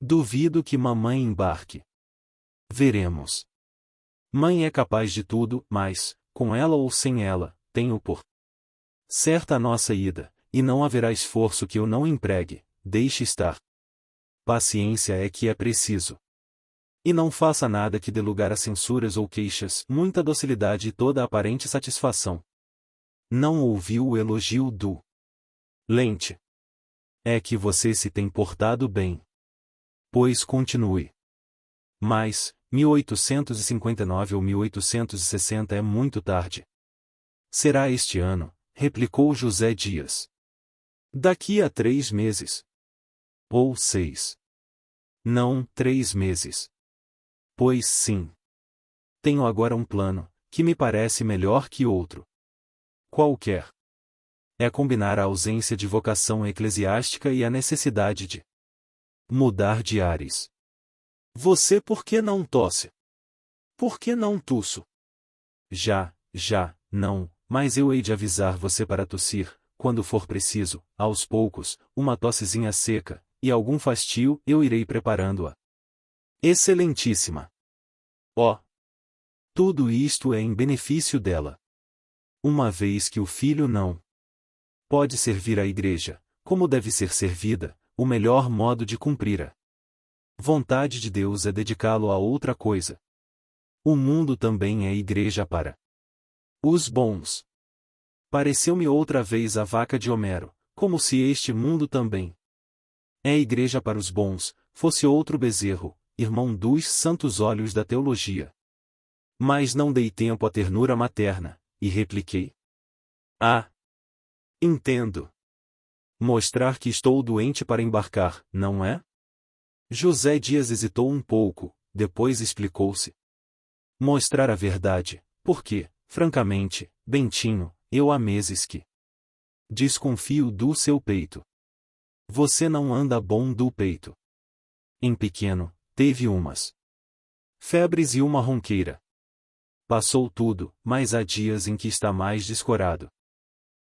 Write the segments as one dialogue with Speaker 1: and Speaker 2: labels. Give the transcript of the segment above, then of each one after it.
Speaker 1: Duvido que mamãe embarque. Veremos. Mãe é capaz de tudo, mas, com ela ou sem ela, tenho por certa a nossa ida, e não haverá esforço que eu não empregue, deixe estar. Paciência é que é preciso. E não faça nada que dê lugar a censuras ou queixas, muita docilidade e toda aparente satisfação. Não ouviu o elogio do Lente. É que você se tem portado bem. Pois continue. Mas, 1859 ou 1860 é muito tarde. Será este ano, replicou José Dias. Daqui a 3 meses. Ou 6. Não, 3 meses. Pois sim. Tenho agora um plano, que me parece melhor que outro. Qualquer. É combinar a ausência de vocação eclesiástica e a necessidade de mudar de ares. Você por que não tosse? Por que não tusso? Já, não, mas eu hei de avisar você para tossir, quando for preciso, aos poucos, uma tossezinha seca, e algum fastio eu irei preparando-a. Excelentíssima! Ó! Tudo isto é em benefício dela. Uma vez que o filho não pode servir a igreja, como deve ser servida, o melhor modo de cumprir a vontade de Deus é dedicá-lo a outra coisa. O mundo também é igreja para os bons. Pareceu-me outra vez a vaca de Homero, como se este mundo também é igreja para os bons, fosse outro bezerro, irmão dos santos olhos da teologia. Mas não dei tempo à ternura materna, e repliquei. Ah! Entendo. Mostrar que estou doente para embarcar, não é? José Dias hesitou um pouco, depois explicou-se. Mostrar a verdade, porque, francamente, Bentinho, eu há meses que desconfio do seu peito. Você não anda bom do peito. Em pequeno, teve umas febres e uma ronqueira. Passou tudo, mas há dias em que está mais descorado.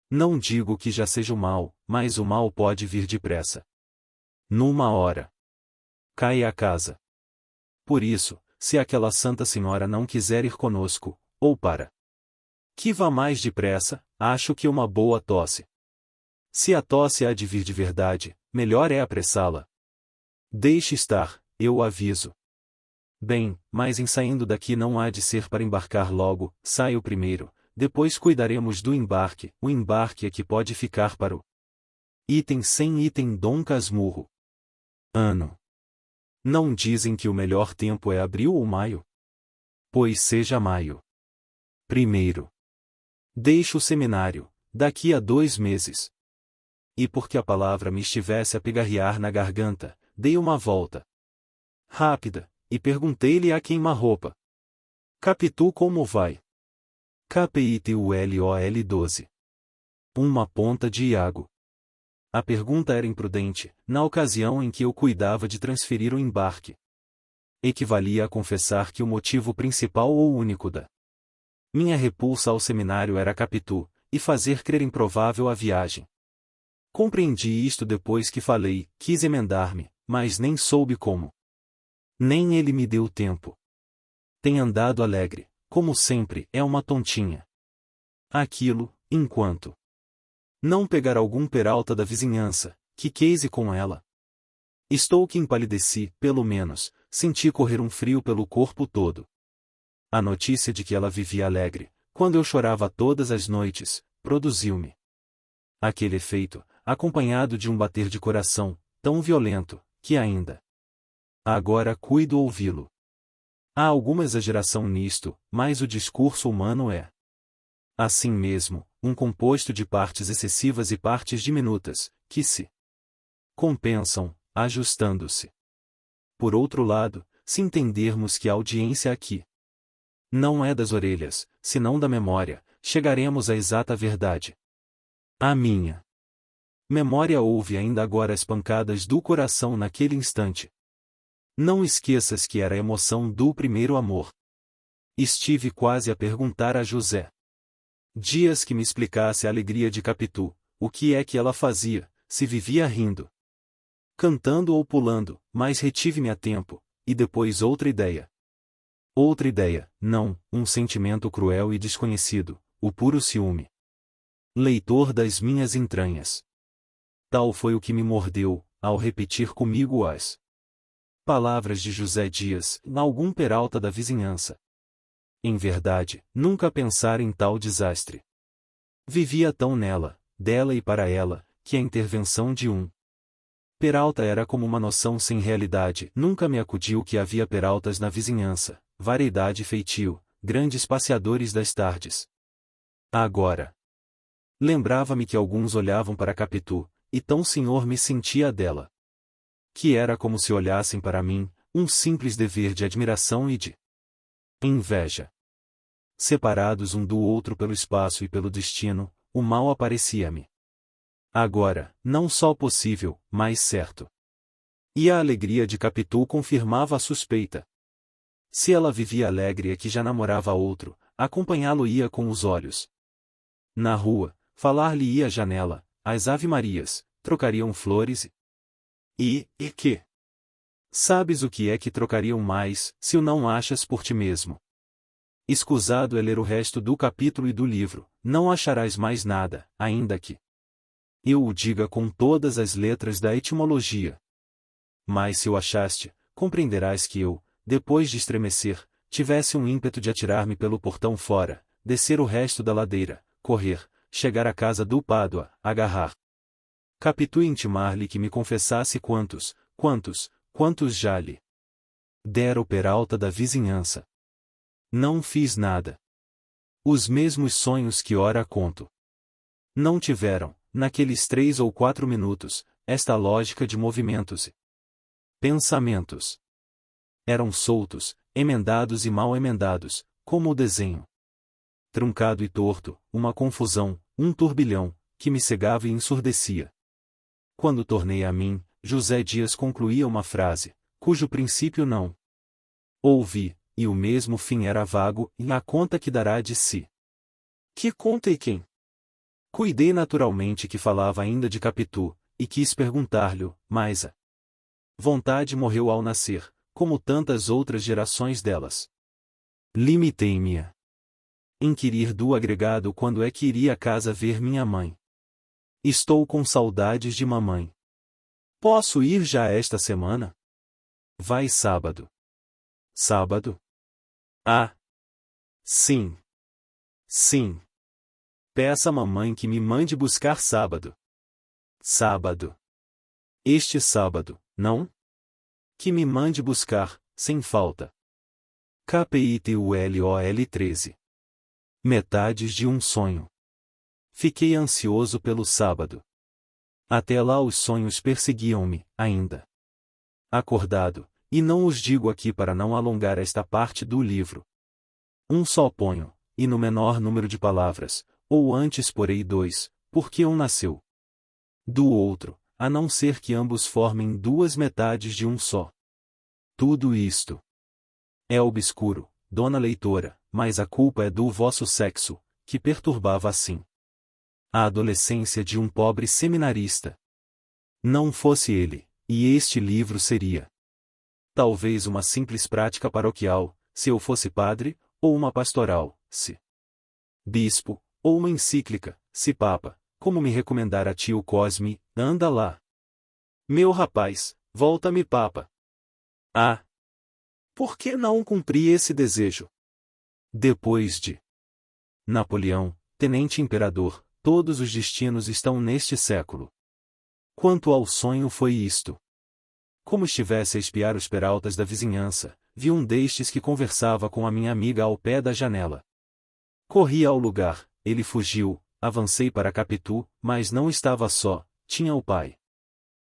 Speaker 1: Não digo que já seja o mal, mas o mal pode vir depressa. Numa hora. Cai a casa. Por isso, se aquela Santa Senhora não quiser ir conosco, ou para que vá mais depressa, acho que uma boa tosse. Se a tosse há de vir de verdade, melhor é apressá-la. Deixe estar, eu aviso. Bem, mas em saindo daqui não há de ser para embarcar logo, saio primeiro, depois cuidaremos do embarque, o embarque é que pode ficar para o item sem item Dom Casmurro. Ano. Não dizem que o melhor tempo é abril ou maio? Pois seja maio. Primeiro. Deixo o seminário, daqui a 2 meses. E porque a palavra me estivesse a pigarrear na garganta, dei uma volta rápida, e perguntei-lhe a queima-roupa. Capitu como vai? KPITULOL 12. Uma ponta de Iago. A pergunta era imprudente, na ocasião em que eu cuidava de transferir o embarque. Equivalia a confessar que o motivo principal ou único da minha repulsa ao seminário era Capitu, e fazer crer improvável a viagem. Compreendi isto depois que falei, quis emendar-me, mas nem soube como. Nem ele me deu tempo. Tem andado alegre, como sempre, é uma tontinha. Aquilo, enquanto não pegar algum peralta da vizinhança, que queise com ela. Estou que empalideci, pelo menos, senti correr um frio pelo corpo todo. A notícia de que ela vivia alegre, quando eu chorava todas as noites, produziu-me aquele efeito, acompanhado de um bater de coração, tão violento, que ainda agora cuido ouvi-lo. Há alguma exageração nisto, mas o discurso humano é assim mesmo, um composto de partes excessivas e partes diminutas, que se compensam, ajustando-se. Por outro lado, se entendermos que a audiência aqui não é das orelhas, senão da memória, chegaremos à exata verdade. A minha memória ouve ainda agora as pancadas do coração naquele instante. Não esqueças que era a emoção do primeiro amor. Estive quase a perguntar a José Dias que me explicasse a alegria de Capitu, o que é que ela fazia, se vivia rindo. cantando ou pulando, mas retive-me a tempo, e depois outra ideia. Outra ideia, não, um sentimento cruel e desconhecido, o puro ciúme. Leitor das minhas entranhas. Tal foi o que me mordeu, ao repetir comigo as palavras de José Dias, algum peralta da vizinhança. Em verdade, nunca pensara em tal desastre. Vivia tão nela, dela e para ela, que a intervenção de um peralta era como uma noção sem realidade. Nunca me acudiu que havia peraltas na vizinhança, variedade e feitio, grandes passeadores das tardes. Agora, lembrava-me que alguns olhavam para Capitu, e tão senhor me sentia dela. Que era como se olhassem para mim, um simples dever de admiração e de inveja. Separados um do outro pelo espaço e pelo destino, o mal aparecia-me. Agora, não só possível, mas certo. E a alegria de Capitu confirmava a suspeita. Se ela vivia alegre é que já namorava outro, acompanhá-lo-ia com os olhos. Na rua, falar-lhe-ia à janela, as ave-marias, trocariam flores e que? Sabes o que é que trocariam mais, se o não achas por ti mesmo? Escusado é ler o resto do capítulo e do livro, não acharás mais nada, ainda que eu o diga com todas as letras da etimologia. Mas se o achaste, compreenderás que eu, depois de estremecer, tivesse um ímpeto de atirar-me pelo portão fora, descer o resto da ladeira, correr, chegar à casa do Pádua, agarrar Capitu e intimar-lhe que me confessasse quantos já lhe dera o peralta da vizinhança. Não fiz nada. Os mesmos sonhos que ora conto. Não tiveram, naqueles 3 ou 4 minutos, esta lógica de movimentos e pensamentos. Eram soltos, emendados e mal emendados, como o desenho. Truncado e torto, uma confusão, um turbilhão, que me cegava e ensurdecia. Quando tornei a mim, José Dias concluía uma frase, cujo princípio não ouvi, e o mesmo fim era vago, e a conta que dará de si. Que conta e quem? Cuidei naturalmente que falava ainda de Capitu, e quis perguntar-lhe, mas a vontade morreu ao nascer, como tantas outras gerações delas. Limitei-me a inquirir do agregado quando é que iria à casa ver minha mãe. Estou com saudades de mamãe. Posso ir já esta semana? Vai sábado. Sábado? Ah! Sim. Sim. Peça à mamãe que me mande buscar sábado. Sábado. Este sábado, não? Que me mande buscar, sem falta. KPITULOL 13. Metades de um sonho. Fiquei ansioso pelo sábado. Até lá os sonhos perseguiam-me, ainda. Acordado, e não os digo aqui para não alongar esta parte do livro. Um só ponho, e no menor número de palavras, ou antes porei 2, porque um nasceu do outro, a não ser que ambos formem 2 metades de um só. Tudo isto é obscuro, dona leitora, mas a culpa é do vosso sexo, que perturbava assim a adolescência de um pobre seminarista. Não fosse ele, e este livro seria talvez uma simples prática paroquial, se eu fosse padre, ou uma pastoral, se bispo, ou uma encíclica, se papa, como me recomendara tio Cosme, anda lá. Meu rapaz, volta-me papa. Ah! Por que não cumpri esse desejo? Depois de Napoleão, tenente imperador, todos os destinos estão neste século. Quanto ao sonho foi isto. Como estivesse a espiar os peraltas da vizinhança, vi um destes que conversava com a minha amiga ao pé da janela. Corri ao lugar, ele fugiu, avancei para Capitu, mas não estava só, tinha o pai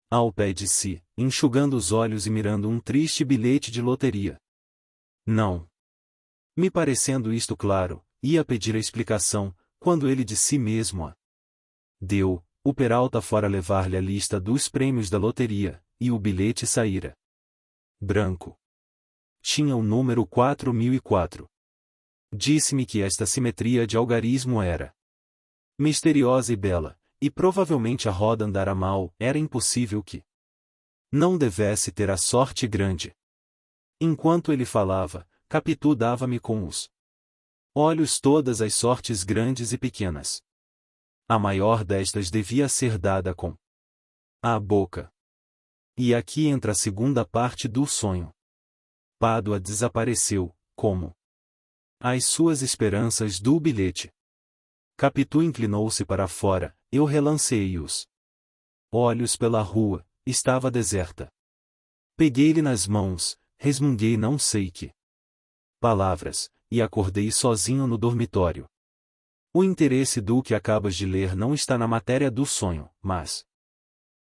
Speaker 1: ao pé de si, enxugando os olhos e mirando um triste bilhete de loteria. Não. Me parecendo isto claro, ia pedir a explicação, quando ele de si mesmo a deu, o Peralta fora levar-lhe a lista dos prêmios da loteria, e o bilhete saíra branco. Tinha o número 4004. Disse-me que esta simetria de algarismo era misteriosa e bela, e provavelmente a roda andara mal, era impossível que Não devesse ter a sorte grande. Enquanto ele falava, Capitu dava-me com os olhos todas as sortes grandes e pequenas. A maior destas devia ser dada com a boca. E aqui entra a segunda parte do sonho. Pádua desapareceu, como as suas esperanças do bilhete. Capitu inclinou-se para fora, eu relanceei os olhos pela rua, estava deserta. Peguei-lhe nas mãos, resmunguei não sei que palavras, e acordei sozinho no dormitório. O interesse do que acabas de ler não está na matéria do sonho, mas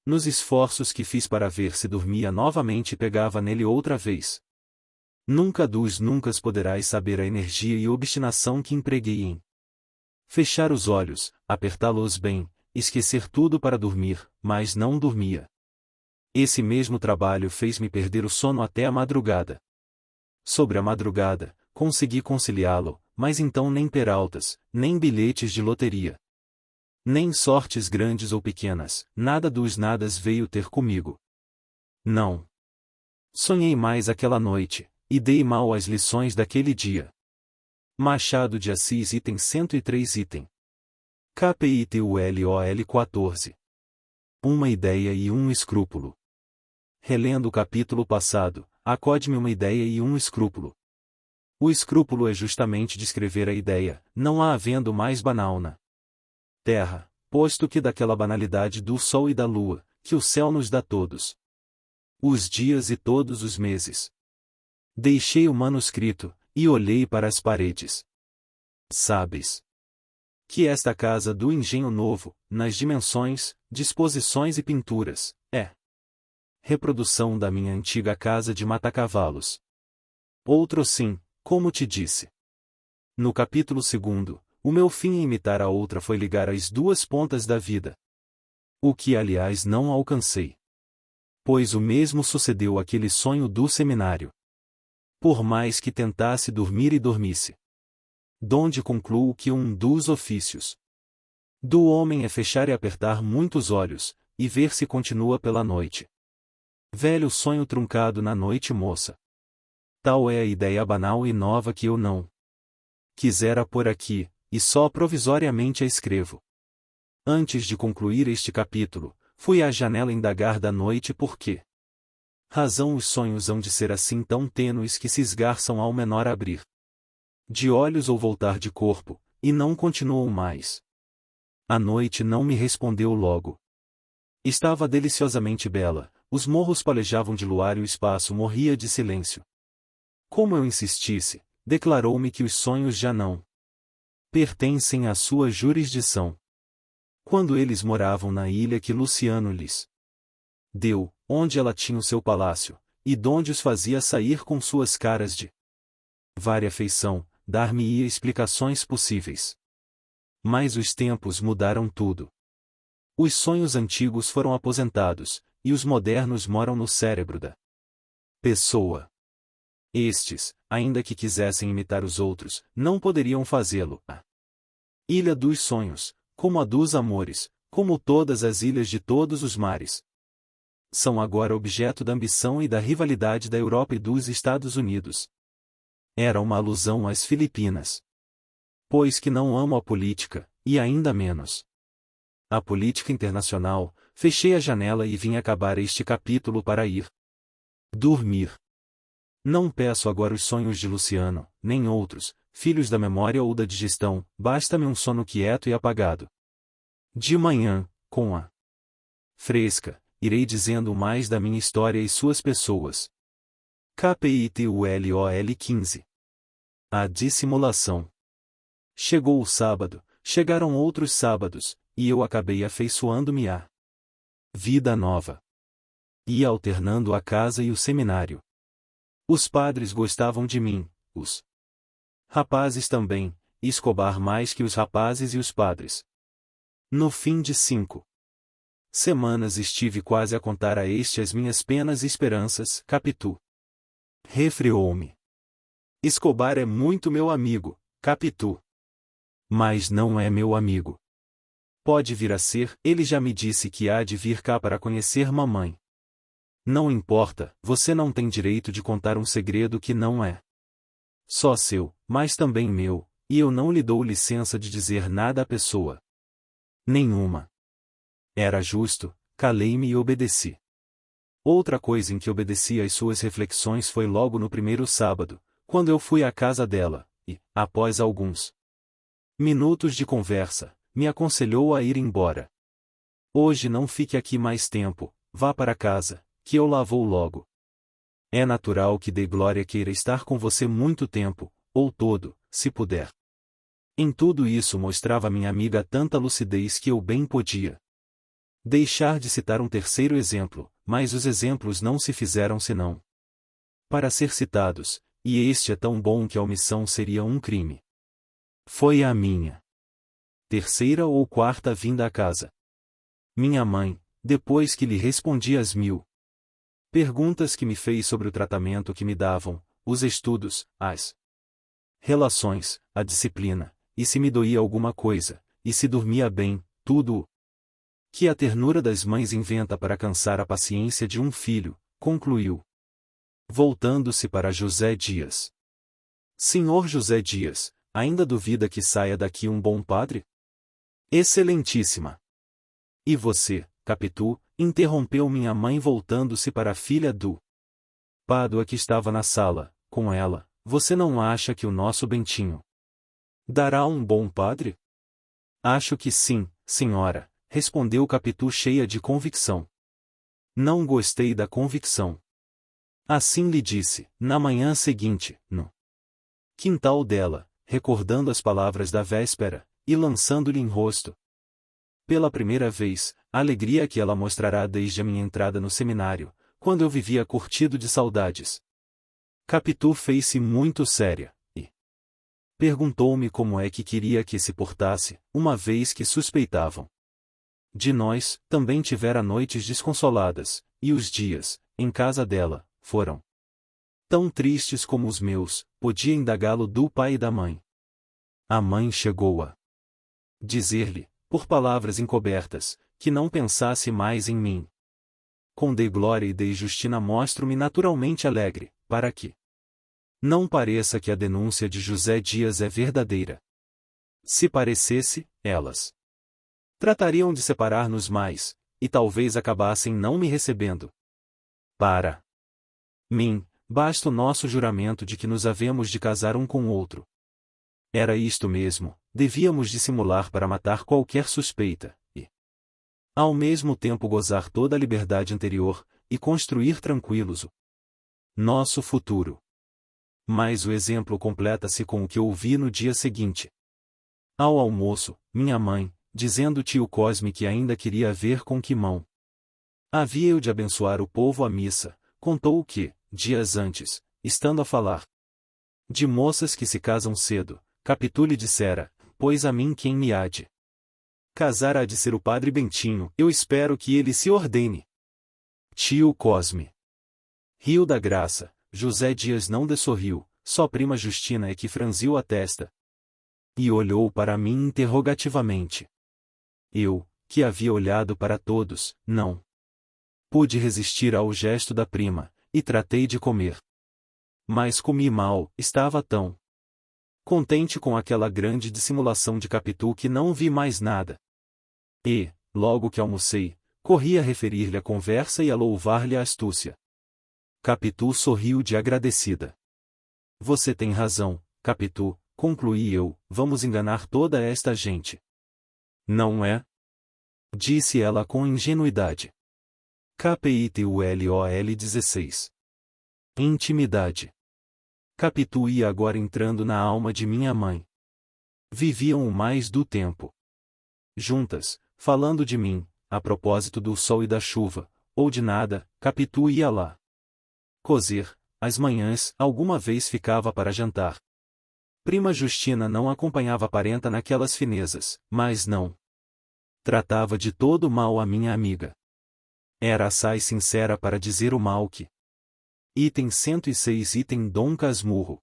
Speaker 1: nos esforços que fiz para ver se dormia novamente e pegava nele outra vez. Nunca dos nunca poderás saber a energia e obstinação que empreguei em fechar os olhos, apertá-los bem, esquecer tudo para dormir, mas não dormia. Esse mesmo trabalho fez-me perder o sono até a madrugada. Sobre a madrugada, consegui conciliá-lo, mas então nem peraltas, nem bilhetes de loteria, nem sortes grandes ou pequenas, nada dos nadas veio ter comigo. Não. Sonhei mais aquela noite, e dei mal às lições daquele dia. Machado de Assis item 103 item. KPITULOL 14. Uma ideia e um escrúpulo. Relendo o capítulo passado, acode-me uma ideia e um escrúpulo. O escrúpulo é justamente descrever a ideia, não a havendo mais banal na terra, posto que daquela banalidade do sol e da lua, que o céu nos dá todos os dias e todos os meses. Deixei o manuscrito, e olhei para as paredes. Sabes que esta casa do Engenho Novo, nas dimensões, disposições e pinturas, é reprodução da minha antiga casa de Matacavalos. Outro sim, como te disse. No capítulo 2, o meu fim em imitar a outra foi ligar as duas pontas da vida. O que aliás não alcancei. Pois o mesmo sucedeu àquele sonho do seminário. Por mais que tentasse dormir e dormisse. Donde concluo que um dos ofícios do homem é fechar e apertar muitos olhos, e ver se continua pela noite. Velho sonho truncado na noite moça. Tal é a ideia banal e nova que eu não quisera pôr aqui, e só provisoriamente a escrevo. Antes de concluir este capítulo, fui à janela indagar da noite por quê razão os sonhos hão de ser assim tão tênues que se esgarçam ao menor abrir de olhos ou voltar de corpo, e não continuam mais. A noite não me respondeu logo. Estava deliciosamente bela, os morros palejavam de luar e o espaço morria de silêncio. Como eu insistisse, declarou-me que os sonhos já não pertencem à sua jurisdição. Quando eles moravam na ilha que Luciano lhes deu, onde ela tinha o seu palácio, e donde os fazia sair com suas caras de vária feição, dar-me-ia explicações possíveis. Mas os tempos mudaram tudo. Os sonhos antigos foram aposentados, e os modernos moram no cérebro da pessoa. Estes, ainda que quisessem imitar os outros, não poderiam fazê-lo. A ilha dos sonhos, como a dos amores, como todas as ilhas de todos os mares, são agora objeto da ambição e da rivalidade da Europa e dos Estados Unidos. Era uma alusão às Filipinas. Pois que não amo a política, e ainda menos a política internacional, fechei a janela e vim acabar este capítulo para ir dormir. Não peço agora os sonhos de Luciano, nem outros, filhos da memória ou da digestão, basta-me um sono quieto e apagado. De manhã, com a fresca, irei dizendo mais da minha história e suas pessoas. KPITULOL 15. A dissimulação. Chegou o sábado, chegaram outros sábados, e eu acabei afeiçoando-me à vida nova. Ia alternando a casa e o seminário. Os padres gostavam de mim, os rapazes também, e Escobar mais que os rapazes e os padres. No fim de 5 semanas estive quase a contar a este as minhas penas e esperanças. Capitu refreou-me. Escobar é muito meu amigo, Capitu. Mas não é meu amigo. Pode vir a ser, ele já me disse que há de vir cá para conhecer mamãe. Não importa, você não tem direito de contar um segredo que não é só seu, mas também meu, e eu não lhe dou licença de dizer nada à pessoa nenhuma. Era justo, calei-me e obedeci. Outra coisa em que obedeci às suas reflexões foi logo no primeiro sábado, quando eu fui à casa dela, e, após alguns minutos de conversa, me aconselhou a ir embora. Hoje não fique aqui mais tempo, vá para casa, que eu lá vou logo. É natural que Glória queira estar com você muito tempo, ou todo, se puder. Em tudo isso mostrava minha amiga tanta lucidez que eu bem podia deixar de citar um terceiro exemplo, mas os exemplos não se fizeram senão para ser citados, e este é tão bom que a omissão seria um crime. Foi a minha terceira ou quarta vinda à casa. Minha mãe, depois que lhe respondi as 1000 perguntas que me fez sobre o tratamento que me davam, os estudos, as relações, a disciplina, e se me doía alguma coisa, e se dormia bem, tudo o que a ternura das mães inventa para cansar a paciência de um filho, concluiu, voltando-se para José Dias. Senhor José Dias, ainda duvida que saia daqui um bom padre? Excelentíssima! E você, Capitu, interrompeu minha mãe voltando-se para a filha do Pádua que estava na sala, com ela, você não acha que o nosso Bentinho dará um bom padre? Acho que sim, senhora, respondeu Capitu cheia de convicção. Não gostei da convicção. Assim lhe disse, na manhã seguinte, no quintal dela, recordando as palavras da véspera, e lançando-lhe em rosto, pela primeira vez, a alegria que ela mostrará desde a minha entrada no seminário, quando eu vivia curtido de saudades. Capitu fez-se muito séria, e perguntou-me como é que queria que se portasse, uma vez que suspeitavam de nós, também tivera noites desconsoladas, e os dias, em casa dela, foram tão tristes como os meus, podia indagá-lo do pai e da mãe. A mãe chegou a dizer-lhe, por palavras encobertas, que não pensasse mais em mim. Com Glória e Justina mostro-me naturalmente alegre, para que não pareça que a denúncia de José Dias é verdadeira. Se parecesse, elas tratariam de separar-nos mais, e talvez acabassem não me recebendo. Para mim, basta o nosso juramento de que nos havemos de casar um com o outro. Era isto mesmo, devíamos dissimular para matar qualquer suspeita, e ao mesmo tempo gozar toda a liberdade anterior, e construir tranquilos o nosso futuro. Mas o exemplo completa-se com o que ouvi no dia seguinte. Ao almoço, minha mãe, dizendo tio Cosme que ainda queria ver com que mão havia eu de abençoar o povo à missa, contou o que, dias antes, estando a falar de moças que se casam cedo, Capitu lhe dissera, pois a mim quem me há de casar há de ser o padre Bentinho, eu espero que ele se ordene. Tio Cosme riu da graça, José Dias não dessorriu, só prima Justina é que franziu a testa e olhou para mim interrogativamente. Eu, que havia olhado para todos, não pude resistir ao gesto da prima, e tratei de comer. Mas comi mal, estava tão contente com aquela grande dissimulação de Capitu que não vi mais nada. E, logo que almocei, corri a referir-lhe a conversa e a louvar-lhe a astúcia. Capitu sorriu de agradecida. Você tem razão, Capitu, concluí eu, vamos enganar toda esta gente. Não é? Disse ela com ingenuidade. KPITULOL 16. Intimidade. Capitu ia agora entrando na alma de minha mãe. Viviam o mais do tempo juntas, falando de mim, a propósito do sol e da chuva, ou de nada, Capitu ia lá cozer, às manhãs, alguma vez ficava para jantar. Prima Justina não acompanhava a parenta naquelas finezas, mas não tratava de todo mal a minha amiga. Era assaz sincera para dizer o mal que item 106 item Dom Casmurro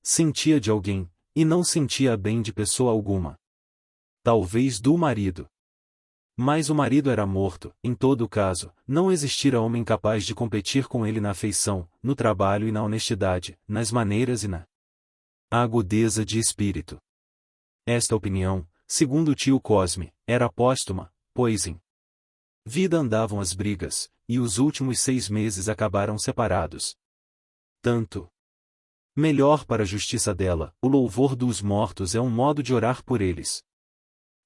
Speaker 1: sentia de alguém, e não sentia bem de pessoa alguma. Talvez do marido. Mas o marido era morto, em todo caso, não existira homem capaz de competir com ele na afeição, no trabalho e na honestidade, nas maneiras e na agudeza de espírito. Esta opinião, segundo o tio Cosme, era póstuma, pois em vida andavam as brigas, e os últimos 6 meses acabaram separados. Tanto melhor para a justiça dela, o louvor dos mortos é um modo de orar por eles.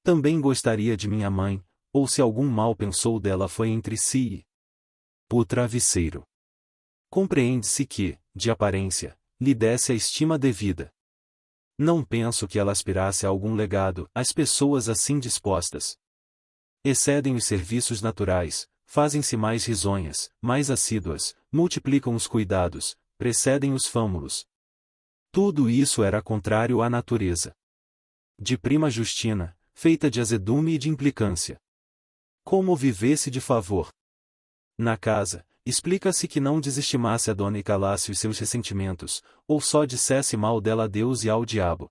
Speaker 1: Também gostaria de minha mãe, ou se algum mal pensou dela foi entre si e o travesseiro. Compreende-se que, de aparência, lhe desse a estima devida. Não penso que ela aspirasse a algum legado, as pessoas assim dispostas excedem os serviços naturais, fazem-se mais risonhas, mais assíduas, multiplicam os cuidados, precedem os fâmulos. Tudo isso era contrário à natureza de prima Justina, feita de azedume e de implicância. Como vivesse de favor na casa, explica-se que não desestimasse a dona e calasse os seus ressentimentos, ou só dissesse mal dela a Deus e ao diabo.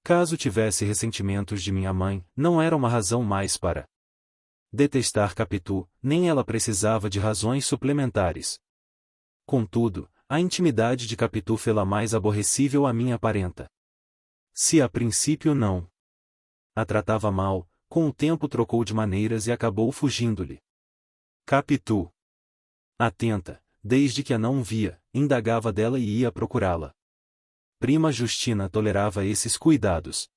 Speaker 1: Caso tivesse ressentimentos de minha mãe, não era uma razão mais para detestar Capitu, nem ela precisava de razões suplementares. Contudo, a intimidade de Capitu fê-la mais aborrecível à minha parenta. Se a princípio não a tratava mal, com o tempo trocou de maneiras e acabou fugindo-lhe. Capitu, atenta, desde que a não via, indagava dela e ia procurá-la. Prima Justina tolerava esses cuidados.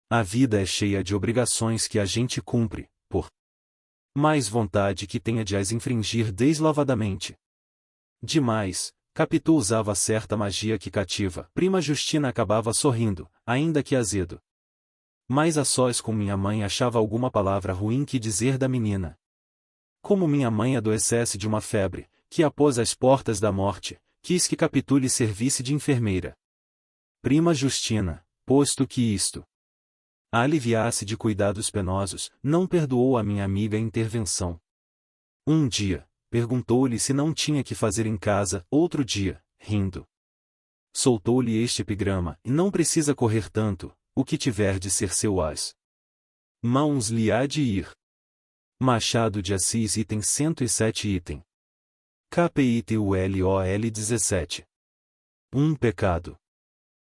Speaker 1: A vida é cheia de obrigações que a gente cumpre, por mais vontade que tenha de as infringir deslavadamente. Demais, Capitu usava certa magia que cativa. Prima Justina acabava sorrindo, ainda que azedo. Mas a sós com minha mãe achava alguma palavra ruim que dizer da menina. Como minha mãe adoecesse de uma febre, que a pôs às portas da morte, quis que Capitu lhe servisse de enfermeira. Prima Justina, posto que isto a aliviasse de cuidados penosos, não perdoou a minha amiga a intervenção. Um dia, perguntou-lhe se não tinha que fazer em casa, outro dia, rindo, soltou-lhe este epigrama: e não precisa correr tanto, o que tiver de ser seu as mãos lhe há de ir. Machado de Assis, item 107, item KPITULOL 17. Pecado.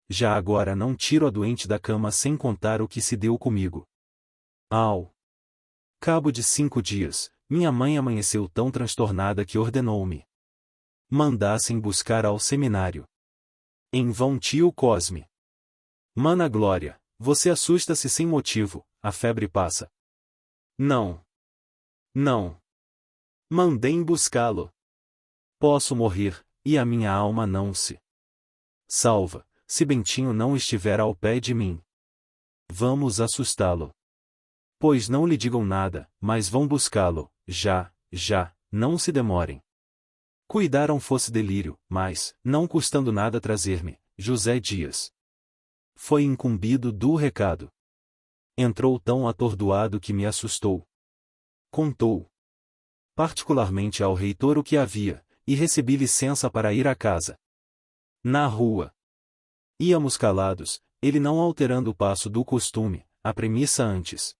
Speaker 1: Já agora não tiro a doente da cama sem contar o que se deu comigo. Ao cabo de 5 dias, minha mãe amanheceu tão transtornada que ordenou-me mandassem buscar ao seminário. Em vão, tio Cosme. Mana Glória, você assusta-se sem motivo, a febre passa. Não. Não. Mandem buscá-lo. Posso morrer, e a minha alma não se salva, se Bentinho não estiver ao pé de mim. Vamos assustá-lo. Pois não lhe digam nada, mas vão buscá-lo, já, não se demorem. Cuidaram fosse delírio, mas, não custando nada trazer-me, José Dias foi incumbido do recado. Entrou tão atordoado que me assustou. Contou particularmente ao reitor o que havia, e recebi licença para ir à casa. Na rua íamos calados, ele não alterando o passo do costume, a premissa antes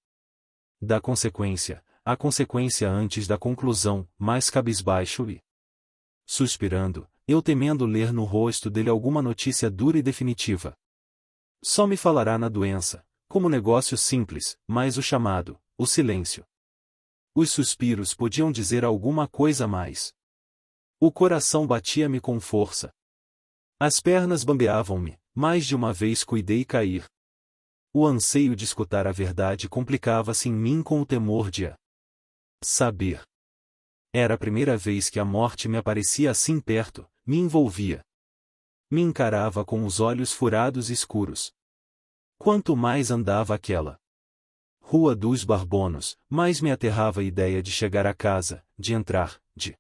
Speaker 1: da consequência, a consequência antes da conclusão, mais cabisbaixo e suspirando, eu temendo ler no rosto dele alguma notícia dura e definitiva. Só me falará na doença, como negócio simples, mas o chamado, o silêncio. Os suspiros podiam dizer alguma coisa mais. O coração batia-me com força. As pernas bambeavam-me, mais de uma vez cuidei cair. O anseio de escutar a verdade complicava-se em mim com o temor de a saber. Era a primeira vez que a morte me aparecia assim perto, me envolvia. Me encarava com os olhos furados e escuros. Quanto mais andava aquela Rua dos Barbonos, mais me aterrava a ideia de chegar a casa, de entrar, de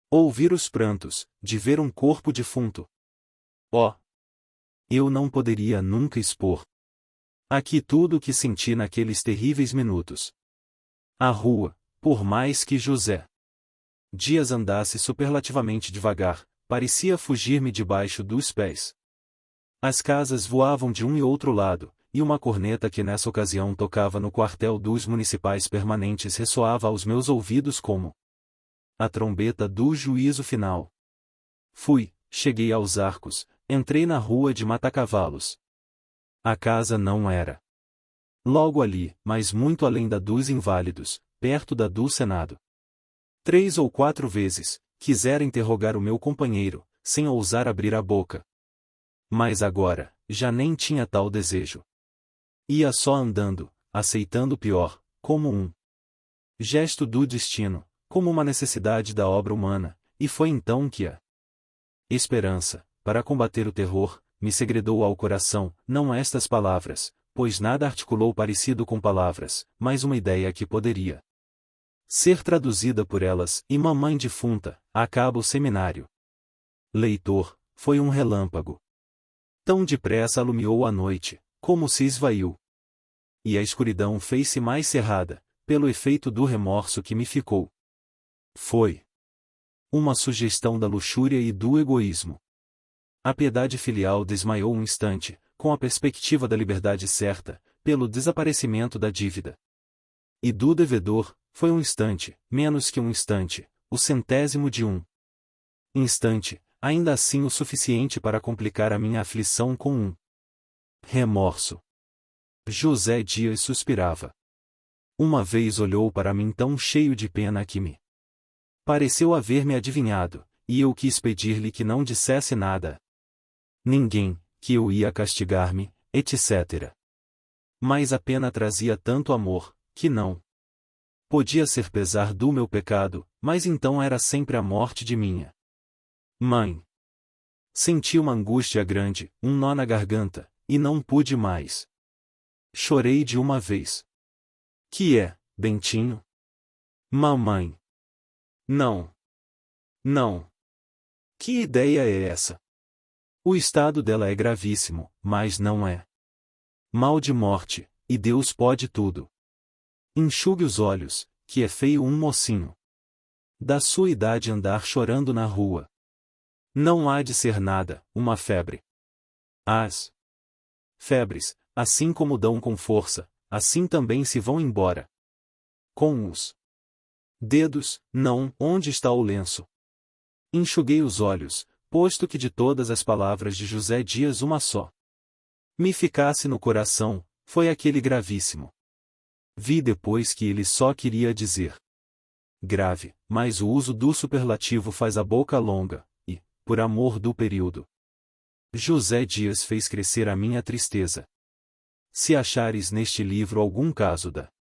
Speaker 1: ouvir os prantos, de ver um corpo defunto. Oh! Eu não poderia nunca expor aqui tudo o que senti naqueles terríveis minutos. A rua, por mais que José Dias andasse superlativamente devagar, parecia fugir-me debaixo dos pés. As casas voavam de um e outro lado, e uma corneta que nessa ocasião tocava no quartel dos municipais permanentes ressoava aos meus ouvidos como a trombeta do juízo final. Cheguei aos Arcos, entrei na rua de Matacavalos. A casa não era logo ali, mas muito além da dos Inválidos, perto da do Senado. 3 ou 4 vezes, quisera interrogar o meu companheiro, sem ousar abrir a boca. Mas agora, já nem tinha tal desejo. Ia só andando, aceitando o pior, como um gesto do destino, como uma necessidade da obra humana, e foi então que a esperança, para combater o terror, me segredou ao coração, não estas palavras, pois nada articulou parecido com palavras, mas uma ideia que poderia ser traduzida por elas, e mamãe defunta, acaba o seminário. Leitor, foi um relâmpago. Tão depressa alumiou a noite, como se esvaiu. E a escuridão fez-se mais cerrada, pelo efeito do remorso que me ficou. Foi uma sugestão da luxúria e do egoísmo. A piedade filial desmaiou um instante, com a perspectiva da liberdade certa, pelo desaparecimento da dívida. E do devedor, foi um instante, menos que um instante, o centésimo de um instante, ainda assim o suficiente para complicar a minha aflição com um remorso. José Dias suspirava. Uma vez olhou para mim tão cheio de pena que me pareceu haver-me adivinhado, e eu quis pedir-lhe que não dissesse nada. Ninguém, que eu ia castigar-me, etc. Mas a pena trazia tanto amor, que não podia ser pesar do meu pecado, mas então era sempre a morte de minha mãe. Senti uma angústia grande, um nó na garganta, e não pude mais. Chorei de uma vez. Que é, Bentinho? Mamãe. Não. Não. Que ideia é essa? O estado dela é gravíssimo, mas não é mal de morte, e Deus pode tudo. Enxugue os olhos, que é feio um mocinho da sua idade andar chorando na rua. Não há de ser nada, uma febre. As febres, assim como dão com força, assim também se vão embora. Com os dedos, não, onde está o lenço? Enxuguei os olhos, posto que de todas as palavras de José Dias uma só me ficasse no coração, foi aquele gravíssimo. Vi depois que ele só queria dizer grave, mas o uso do superlativo faz a boca longa, e, por amor do período, José Dias fez crescer a minha tristeza. Se achares neste livro algum caso da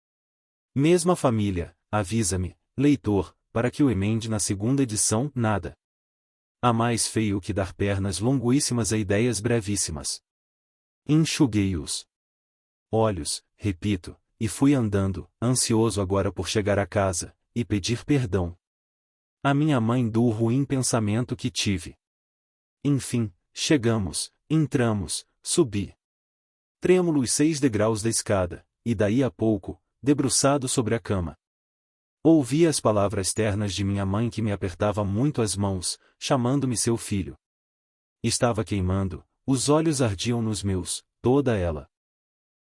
Speaker 1: mesma família, avisa-me, leitor, para que o emende na segunda edição, nada. Há mais feio que dar pernas longuíssimas a ideias brevíssimas. Enxuguei os olhos, repito, e fui andando, ansioso agora por chegar a casa, e pedir perdão à minha mãe do ruim pensamento que tive. Enfim, chegamos, entramos, subi trêmulo os 6 degraus da escada, e daí a pouco, debruçado sobre a cama, ouvi as palavras ternas de minha mãe que me apertava muito as mãos, chamando-me seu filho. Estava queimando, os olhos ardiam nos meus, toda ela